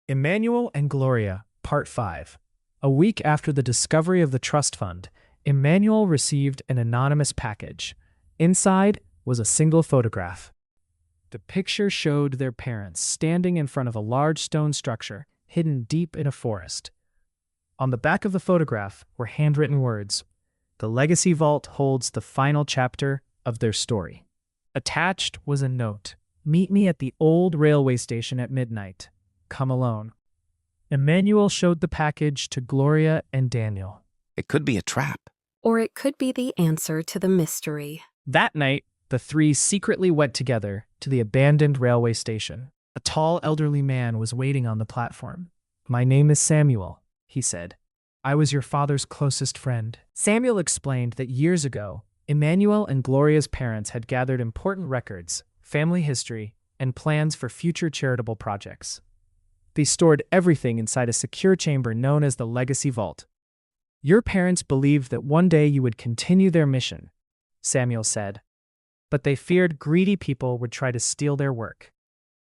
Emmanuel and Gloria, Part 5. A week after the discovery of the trust fund, Emmanuel received an anonymous package. Inside was a single photograph. The picture showed their parents standing in front of a large stone structure hidden deep in a forest. On the back of the photograph were handwritten words. The Legacy Vault holds the final chapter of their story. Attached was a note. Meet me at the old railway station at midnight. Come alone. Emmanuel showed the package to Gloria and Daniel. It could be a trap. Or it could be the answer to the mystery. That night, the three secretly went together to the abandoned railway station. A tall elderly man was waiting on the platform. "My name is Samuel," he said. "I was your father's closest friend." Samuel explained that years ago, Emmanuel and Gloria's parents had gathered important records, family history, and plans for future charitable projects. They stored everything inside a secure chamber known as the Legacy Vault. "Your parents believed that one day you would continue their mission," Samuel said, "but they feared greedy people would try to steal their work."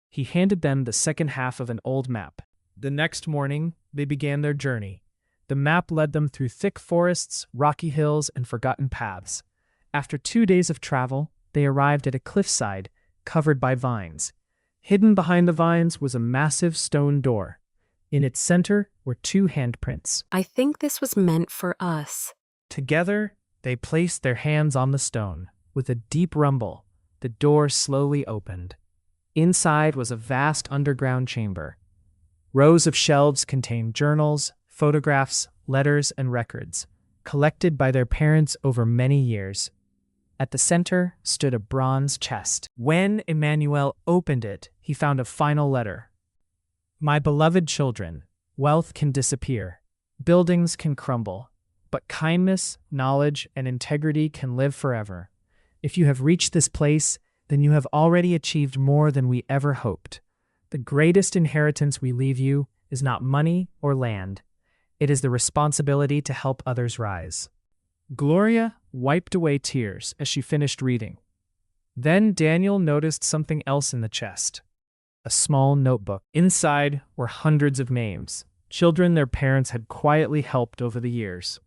He handed them the second half of an old map. The next morning, they began their journey. The map led them through thick forests, rocky hills, and forgotten paths. After 2 days of travel, they arrived at a cliffside covered by vines. Hidden behind the vines was a massive stone door. In its center were 2 handprints. I think this was meant for us. Together, they placed their hands on the stone. With a deep rumble, the door slowly opened. Inside was a vast underground chamber. Rows of shelves contained journals, photographs, letters, and records, collected by their parents over many years. At the center stood a bronze chest. When Emmanuel opened it, he found a final letter. "My beloved children, wealth can disappear, buildings can crumble, but kindness, knowledge, and integrity can live forever. If you have reached this place, then you have already achieved more than we ever hoped. The greatest inheritance we leave you is not money or land. It is the responsibility to help others rise." Gloria wiped away tears as she finished reading. Then Daniel noticed something else in the chest. A small notebook. Inside were hundreds of names, children their parents had quietly helped over the years.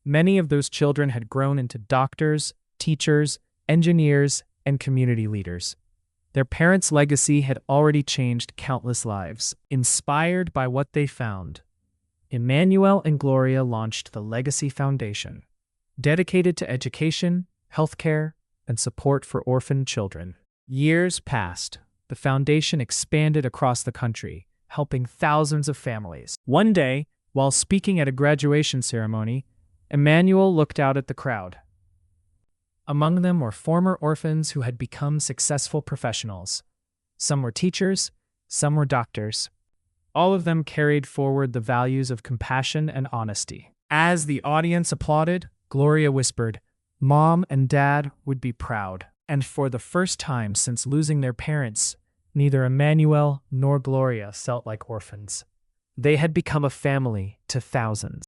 Many of those children had grown into doctors, teachers, engineers, and community leaders. Their parents' legacy had already changed countless lives. Inspired by what they found, Emmanuel and Gloria launched the Legacy Foundation, dedicated to education, healthcare, and support for orphaned children. Years passed. The foundation expanded across the country, helping thousands of families. One day, while speaking at a graduation ceremony, Emmanuel looked out at the crowd. Among them were former orphans who had become successful professionals. Some were teachers, some were doctors. All of them carried forward the values of compassion and honesty. As the audience applauded, Gloria whispered, "Mom and Dad would be proud." And for the first time since losing their parents, neither Emmanuel nor Gloria felt like orphans. They had become a family to thousands.